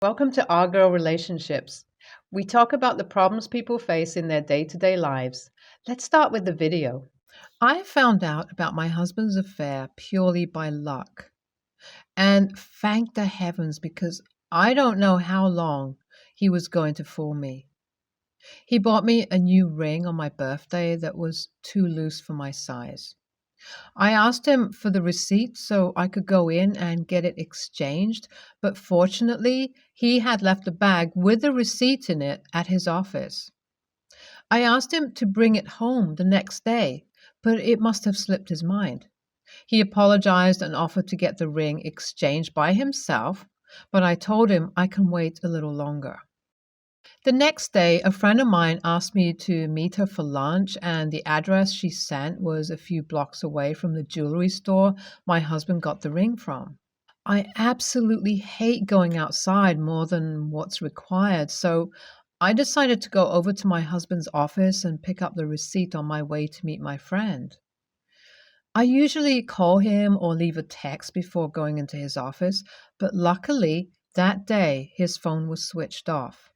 Welcome to Our Girl Relationships. We talk about the problems people face in their day to day lives. Let's start with the video. I found out about my husband's affair purely by luck. And thank the heavens because I don't know how long he was going to fool me. He bought me a new ring on my birthday that was too loose for my size. I asked him for the receipt so I could go in and get it exchanged, but fortunately, he had left a bag with the receipt in it at his office. I asked him to bring it home the next day, but it must have slipped his mind. He apologized and offered to get the ring exchanged by himself, but I told him I can wait a little longer. The next day, a friend of mine asked me to meet her for lunch, and the address she sent was a few blocks away from the jewelry store my husband got the ring from. I absolutely hate going outside more than what's required, so I decided to go over to my husband's office and pick up the receipt on my way to meet my friend. I usually call him or leave a text before going into his office, but luckily that day his phone was switched off.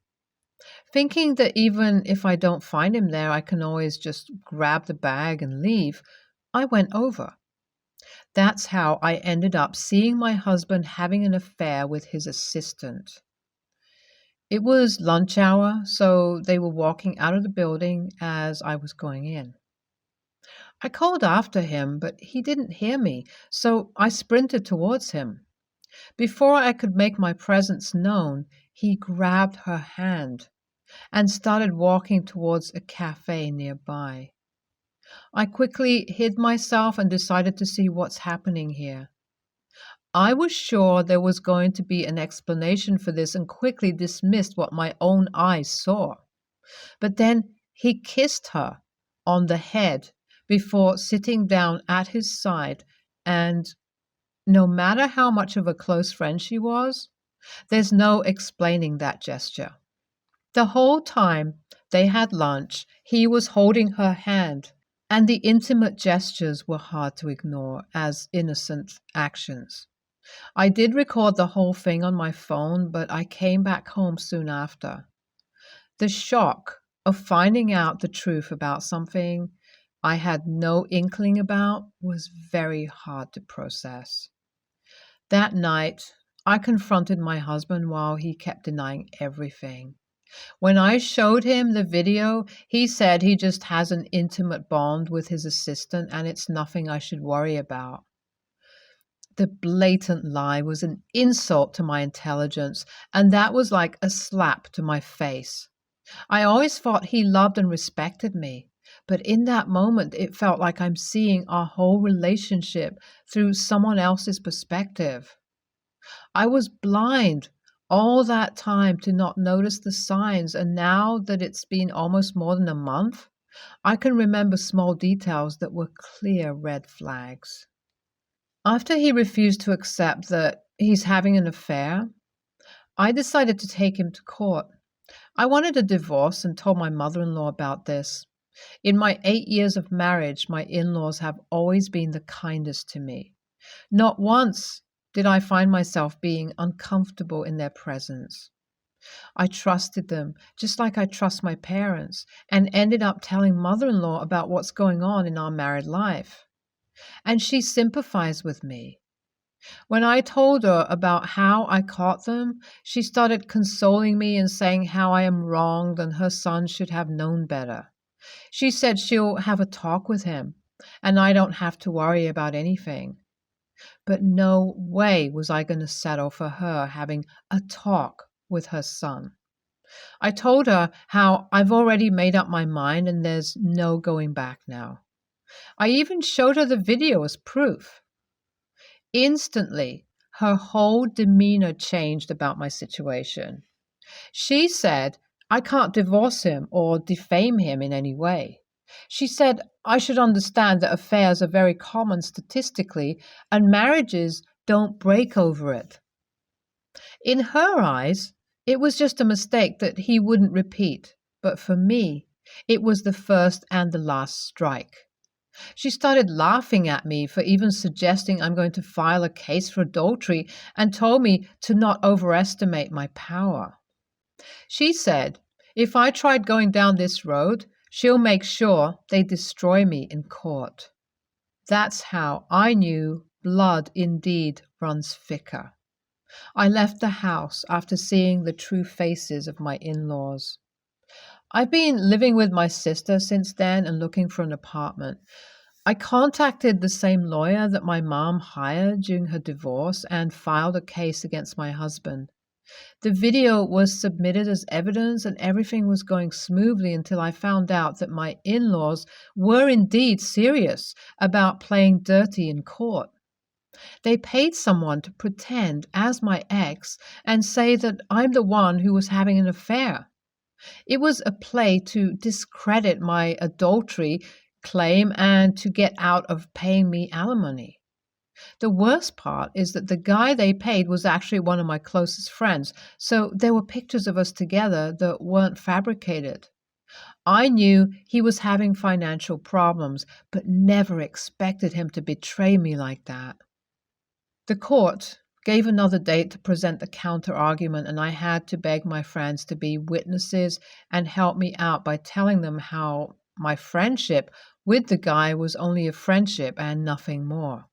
Thinking that even if I don't find him there, I can always just grab the bag and leave, I went over. That's how I ended up seeing my husband having an affair with his assistant. It was lunch hour, so they were walking out of the building as I was going in. I called after him, but he didn't hear me, so I sprinted towards him. Before I could make my presence known, he grabbed her hand and started walking towards a cafe nearby. I quickly hid myself and decided to see what's happening here. I was sure there was going to be an explanation for this and quickly dismissed what my own eyes saw. But then he kissed her on the head before sitting down at his side, and no matter how much of a close friend she was, there's no explaining that gesture. The whole time they had lunch, he was holding her hand, and the intimate gestures were hard to ignore as innocent actions. I did record the whole thing on my phone, but I came back home soon after. The shock of finding out the truth about something I had no inkling about was very hard to process. That night, I confronted my husband while he kept denying everything. When I showed him the video, he said he just has an intimate bond with his assistant and it's nothing I should worry about. The blatant lie was an insult to my intelligence, and that was like a slap to my face. I always thought he loved and respected me, but in that moment it felt like I'm seeing our whole relationship through someone else's perspective. I was blind all that time to not notice the signs, and now that it's been almost more than a month, I can remember small details that were clear red flags. After he refused to accept that he's having an affair, I decided to take him to court. I wanted a divorce and told my mother-in-law about this. In my 8 years of marriage, my in-laws have always been the kindest to me. Not once did I find myself being uncomfortable in their presence. I trusted them, just like I trust my parents, and ended up telling mother-in-law about what's going on in our married life. And she sympathized with me. When I told her about how I caught them, she started consoling me and saying how I am wronged and her son should have known better. She said she'll have a talk with him, and I don't have to worry about anything. But no way was I going to settle for her having a talk with her son. I told her how I've already made up my mind and there's no going back now. I even showed her the video as proof. Instantly, her whole demeanor changed about my situation. She said I can't divorce him or defame him in any way. She said I should understand that affairs are very common statistically and marriages don't break over it. In her eyes, it was just a mistake that he wouldn't repeat, but for me, it was the first and the last strike. She started laughing at me for even suggesting I'm going to file a case for adultery and told me to not overestimate my power. She said, if I tried going down this road, she'll make sure they destroy me in court. That's how I knew blood indeed runs thicker. I left the house after seeing the true faces of my in-laws. I've been living with my sister since then and looking for an apartment. I contacted the same lawyer that my mom hired during her divorce and filed a case against my husband. The video was submitted as evidence and everything was going smoothly until I found out that my in-laws were indeed serious about playing dirty in court. They paid someone to pretend as my ex and say that I'm the one who was having an affair. It was a play to discredit my adultery claim and to get out of paying me alimony. The worst part is that the guy they paid was actually one of my closest friends, so there were pictures of us together that weren't fabricated. I knew he was having financial problems, but never expected him to betray me like that. The court gave another date to present the counter-argument, and I had to beg my friends to be witnesses and help me out by telling them how my friendship with the guy was only a friendship and nothing more.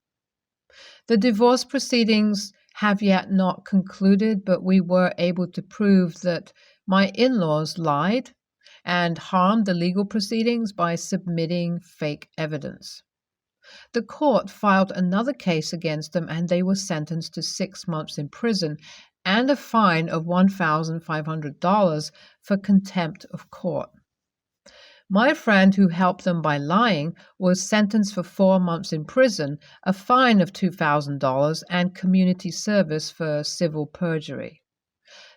The divorce proceedings have yet not concluded, but we were able to prove that my in-laws lied and harmed the legal proceedings by submitting fake evidence. The court filed another case against them and they were sentenced to 6 months in prison and a fine of $1,500 for contempt of court. My friend who helped them by lying was sentenced for 4 months in prison, a fine of $2,000, and community service for civil perjury.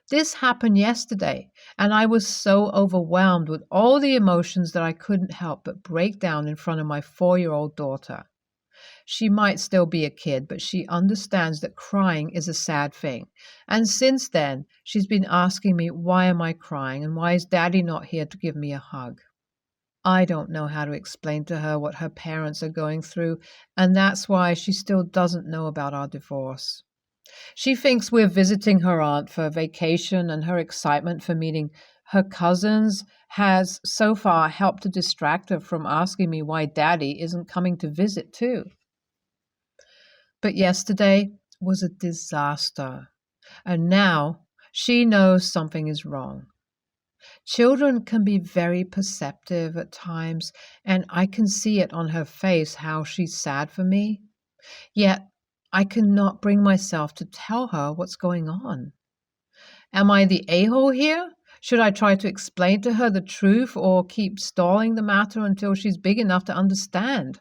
This happened yesterday, and I was so overwhelmed with all the emotions that I couldn't help but break down in front of my 4-year-old daughter. She might still be a kid, but she understands that crying is a sad thing. And since then, she's been asking me, why am I crying, and why is Daddy not here to give me a hug? I don't know how to explain to her what her parents are going through, and that's why she still doesn't know about our divorce. She thinks we're visiting her aunt for vacation, and her excitement for meeting her cousins has so far helped to distract her from asking me why Daddy isn't coming to visit too. But yesterday was a disaster, and now she knows something is wrong. Children can be very perceptive at times, and I can see it on her face how she's sad for me. Yet I cannot bring myself to tell her what's going on. Am I the a-hole here? Should I try to explain to her the truth or keep stalling the matter until she's big enough to understand?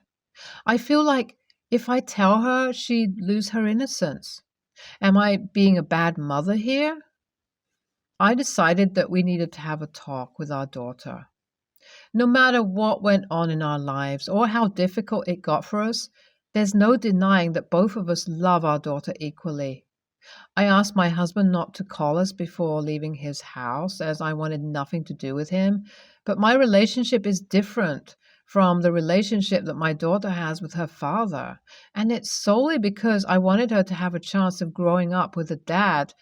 I feel like if I tell her, she'd lose her innocence. Am I being a bad mother here? I decided that we needed to have a talk with our daughter. No matter what went on in our lives or how difficult it got for us, there's no denying that both of us love our daughter equally. I asked my husband not to call us before leaving his house as I wanted nothing to do with him, but my relationship is different from the relationship that my daughter has with her father, and it's solely because I wanted her to have a chance of growing up with a dad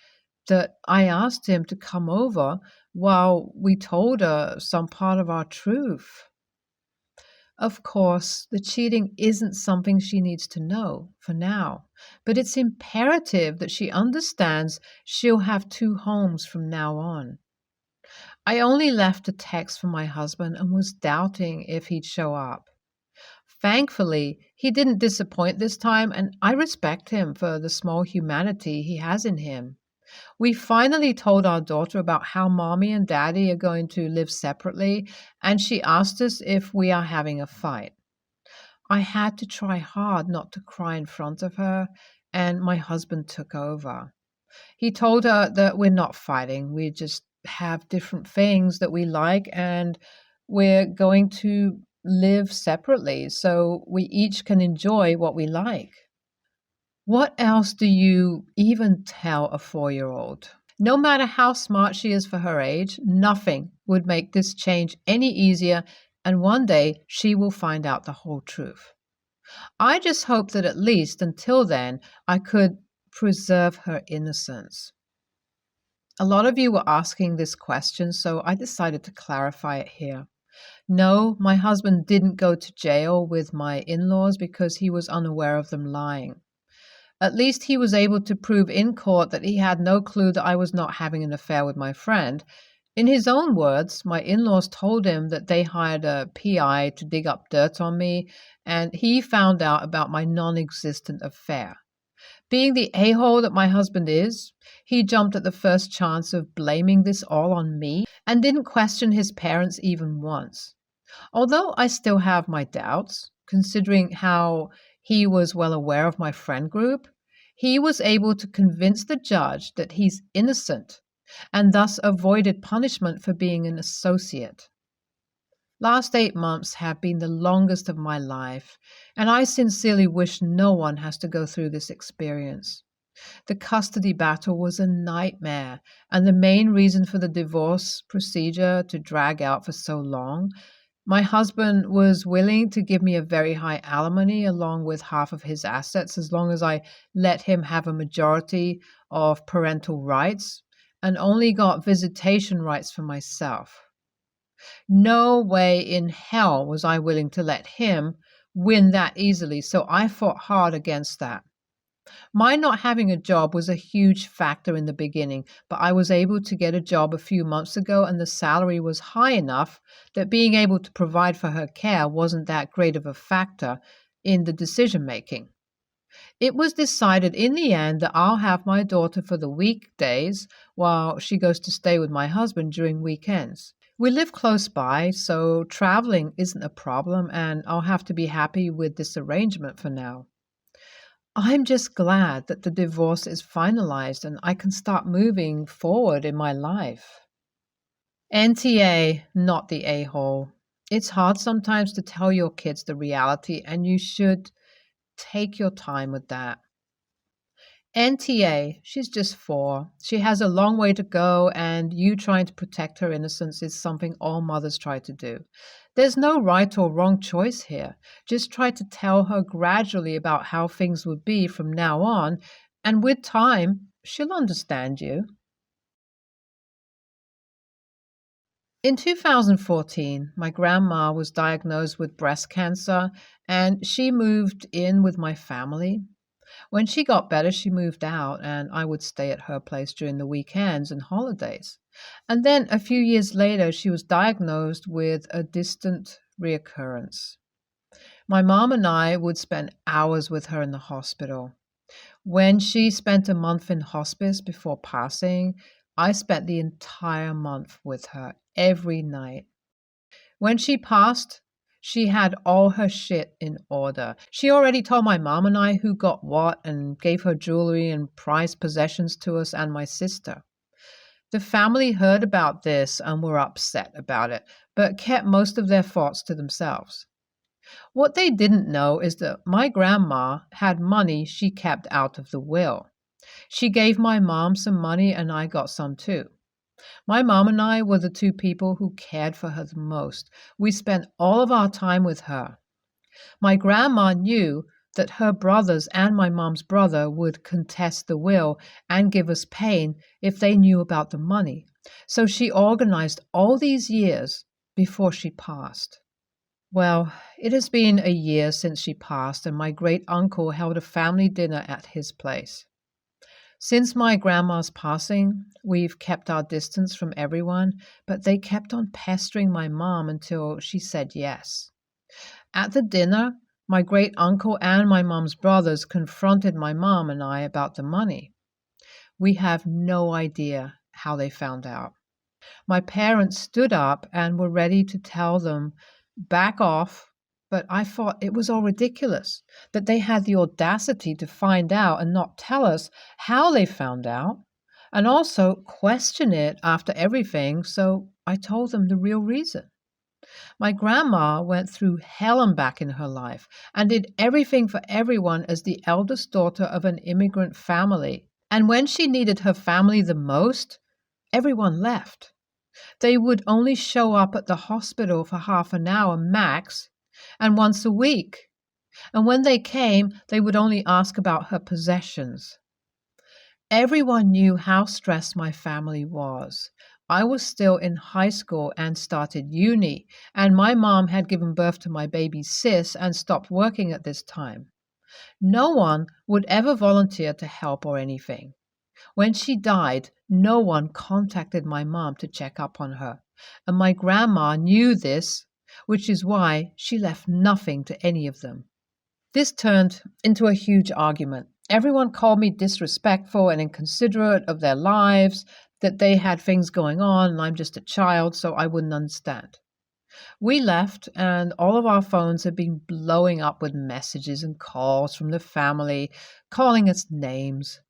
that I asked him to come over while we told her some part of our truth. Of course, the cheating isn't something she needs to know for now, but it's imperative that she understands she'll have 2 homes from now on. I only left a text for my husband and was doubting if he'd show up. Thankfully, he didn't disappoint this time, and I respect him for the small humanity he has in him. We finally told our daughter about how Mommy and Daddy are going to live separately, and she asked us if we are having a fight. I had to try hard not to cry in front of her, and my husband took over. He told her that we're not fighting, we just have different things that we like, and we're going to live separately so we each can enjoy what we like. What else do you even tell a 4-year-old? No matter how smart she is for her age, nothing would make this change any easier and one day she will find out the whole truth. I just hope that at least until then, I could preserve her innocence. A lot of you were asking this question, so I decided to clarify it here. No, my husband didn't go to jail with my in laws because he was unaware of them lying. At least he was able to prove in court that he had no clue that I was not having an affair with my friend. In his own words, my in laws told him that they hired a PI to dig up dirt on me, and he found out about my non existent affair. Being the a hole that my husband is, he jumped at the first chance of blaming this all on me and didn't question his parents even once. Although I still have my doubts, considering how he was well aware of my friend group, he was able to convince the judge that he's innocent and thus avoided punishment for being an associate. Last 8 months have been the longest of my life, and I sincerely wish no one has to go through this experience. The custody battle was a nightmare, and the main reason for the divorce procedure to drag out for so long. My husband was willing to give me a very high alimony along with half of his assets as long as I let him have a majority of parental rights and only got visitation rights for myself. No way in hell was I willing to let him win that easily, so I fought hard against that. My not having a job was a huge factor in the beginning, but I was able to get a job a few months ago and the salary was high enough that being able to provide for her care wasn't that great of a factor in the decision making. It was decided in the end that I'll have my daughter for the weekdays while she goes to stay with my husband during weekends. We live close by, so traveling isn't a problem, and I'll have to be happy with this arrangement for now. I'm just glad that the divorce is finalized and I can start moving forward in my life. NTA, not the a hole. It's hard sometimes to tell your kids the reality, and you should take your time with that. NTA, she's just 4. She has a long way to go, and you trying to protect her innocence is something all mothers try to do. There's no right or wrong choice here. Just try to tell her gradually about how things would be from now on, and with time, she'll understand you. In 2014, my grandma was diagnosed with breast cancer, and she moved in with my family. When she got better, she moved out, and I would stay at her place during the weekends and holidays. And then a few years later, she was diagnosed with a distant reoccurrence. My mom and I would spend hours with her in the hospital. When she spent a month in hospice before passing, I spent the entire month with her every night. When she passed, she had all her shit in order. She already told my mom and I who got what and gave her jewelry and prized possessions to us and my sister. The family heard about this and were upset about it, but kept most of their thoughts to themselves. What they didn't know is that my grandma had money she kept out of the will. She gave my mom some money and I got some too. My mom and I were the 2 people who cared for her the most. We spent all of our time with her. My grandma knew that her brothers and my mom's brother would contest the will and give us pain if they knew about the money. So she organized all these years before she passed. Well, it has been a year since she passed, and my great uncle held a family dinner at his place. Since my grandma's passing, we've kept our distance from everyone, but they kept on pestering my mom until she said yes. At the dinner, my great uncle and my mom's brothers confronted my mom and I about the money. We have no idea how they found out. My parents stood up and were ready to tell them, back off, but I thought it was all ridiculous that they had the audacity to find out and not tell us how they found out, and also question it after everything, so I told them the real reason. My grandma went through hell and back in her life and did everything for everyone as the eldest daughter of an immigrant family. And when she needed her family the most, everyone left. They would only show up at the hospital for half an hour max and once a week. And when they came, they would only ask about her possessions. Everyone knew how stressed my family was. I was still in high school and started uni, and my mom had given birth to my baby sis and stopped working at this time. No one would ever volunteer to help or anything. When she died, no one contacted my mom to check up on her, and my grandma knew this, which is why she left nothing to any of them. This turned into a huge argument. Everyone called me disrespectful and inconsiderate of their lives, that they had things going on and I'm just a child, so I wouldn't understand. We left, and all of our phones had been blowing up with messages and calls from the family, calling us names.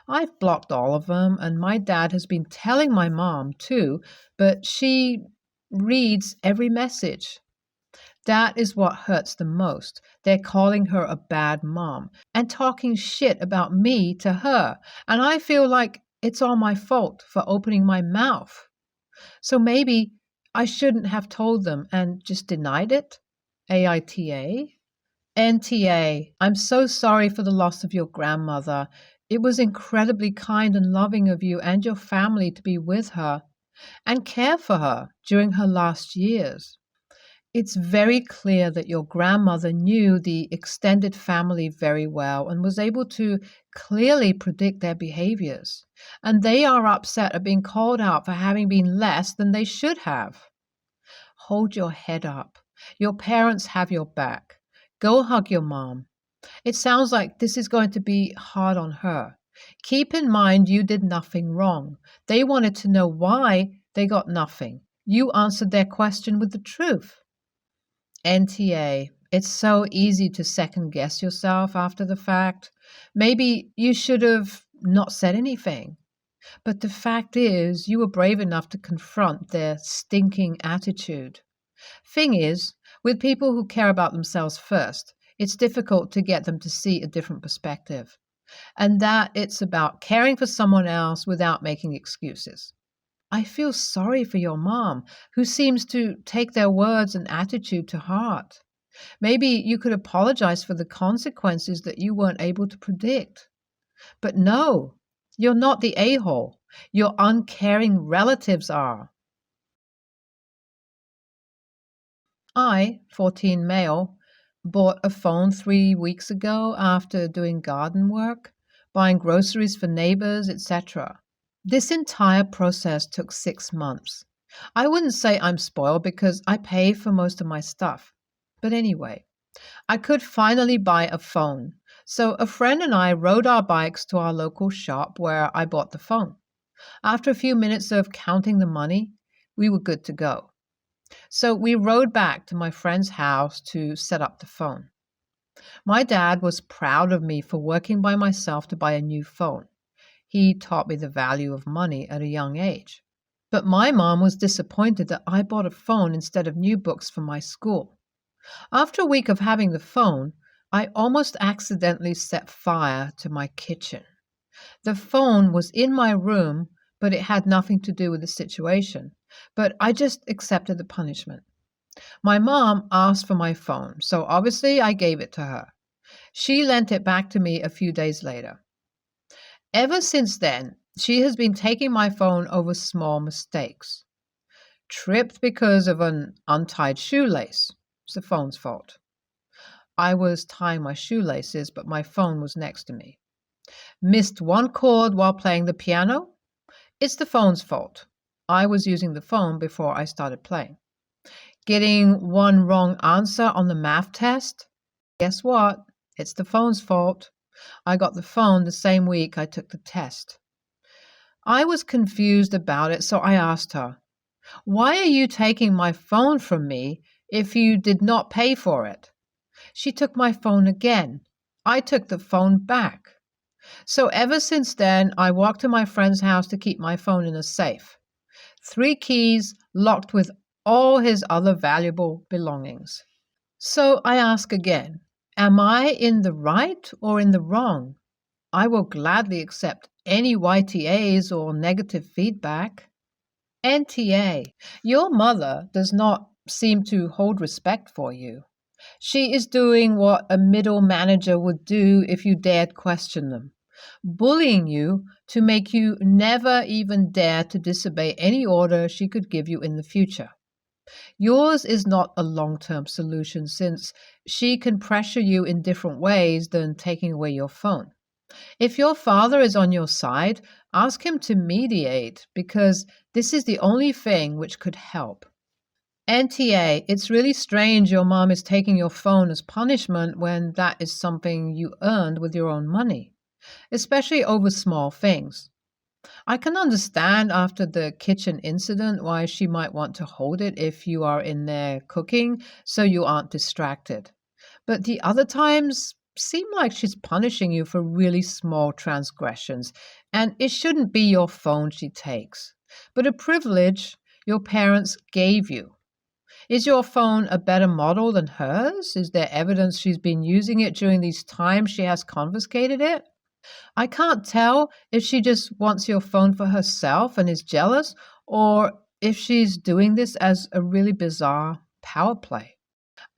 I've blocked all of them, and my dad has been telling my mom too, but she reads every message. That is what hurts the most. They're calling her a bad mom and talking shit about me to her, and I feel like it's all my fault for opening my mouth. So maybe I shouldn't have told them and just denied it? AITA? NTA, I'm so sorry for the loss of your grandmother. It was incredibly kind and loving of you and your family to be with her and care for her during her last years. It's very clear that your grandmother knew the extended family very well and was able to clearly predict their behaviors. And they are upset at being called out for having been less than they should have. Hold your head up. Your parents have your back. Go hug your mom. It sounds like this is going to be hard on her. Keep in mind you did nothing wrong. They wanted to know why they got nothing. You answered their question with the truth. NTA, it's so easy to second guess yourself after the fact. Maybe you should have not said anything. But the fact is, you were brave enough to confront their stinking attitude. Thing is, with people who care about themselves first, it's difficult to get them to see a different perspective. And that it's about caring for someone else without making excuses. I feel sorry for your mom, who seems to take their words and attitude to heart. Maybe you could apologize for the consequences that you weren't able to predict. But no, you're not the a-hole. Your uncaring relatives are. I, 14 male, bought a phone 3 weeks ago after doing garden work, buying groceries for neighbors, etc. This entire process took 6 months. I wouldn't say I'm spoiled because I pay for most of my stuff. But anyway, I could finally buy a phone. So a friend and I rode our bikes to our local shop where I bought the phone. After a few minutes of counting the money, we were good to go. So we rode back to my friend's house to set up the phone. My dad was proud of me for working by myself to buy a new phone. He taught me the value of money at a young age. But my mom was disappointed that I bought a phone instead of new books for my school. After a week of having the phone, I almost accidentally set fire to my kitchen. The phone was in my room, but it had nothing to do with the situation. But I just accepted the punishment. My mom asked for my phone, so obviously I gave it to her. She lent it back to me a few days later. Ever since then, she has been taking my phone over small mistakes. Tripped because of an untied shoelace. It's the phone's fault. I was tying my shoelaces, but my phone was next to me. Missed one chord while playing the piano. It's the phone's fault. I was using the phone before I started playing. Getting one wrong answer on the math test. Guess what? It's the phone's fault. I got the phone the same week I took the test. I was confused about it, so I asked her, "Why are you taking my phone from me if you did not pay for it?" She took my phone again. I took the phone back. So ever since then, I walk to my friend's house to keep my phone in a safe. 3 keys locked with all his other valuable belongings. So I ask again, am I in the right or in the wrong? I will gladly accept any YTAs or negative feedback. NTA, your mother does not seem to hold respect for you. She is doing what a middle manager would do if you dared question them, bullying you to make you never even dare to disobey any order she could give you in the future. Yours is not a long term solution since she can pressure you in different ways than taking away your phone. If your father is on your side, ask him to mediate because this is the only thing which could help. NTA, it's really strange your mom is taking your phone as punishment when that is something you earned with your own money, especially over small things. I can understand after the kitchen incident why she might want to hold it if you are in there cooking so you aren't distracted. But the other times seem like she's punishing you for really small transgressions, and it shouldn't be your phone she takes, but a privilege your parents gave you. Is your phone a better model than hers? Is there evidence she's been using it during these times she has confiscated it? I can't tell if she just wants your phone for herself and is jealous, or if she's doing this as a really bizarre power play.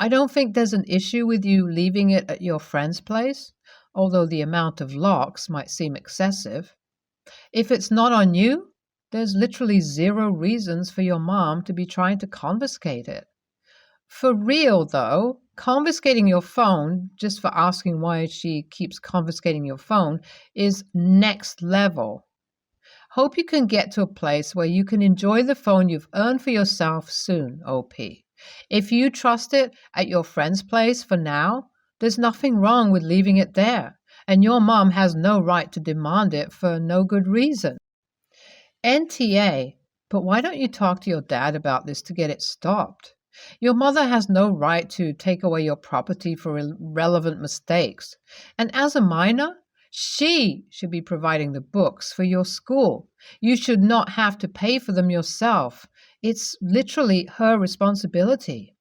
I don't think there's an issue with you leaving it at your friend's place, although the amount of locks might seem excessive. If it's not on you, there's literally zero reasons for your mom to be trying to confiscate it. For real, though, confiscating your phone, just for asking why she keeps confiscating your phone, is next level. Hope you can get to a place where you can enjoy the phone you've earned for yourself soon, OP. If you trust it at your friend's place for now, there's nothing wrong with leaving it there, and your mom has no right to demand it for no good reason. NTA, but why don't you talk to your dad about this to get it stopped? Your mother has no right to take away your property for irrelevant mistakes. And as a minor, she should be providing the books for your school. You should not have to pay for them yourself. It's literally her responsibility.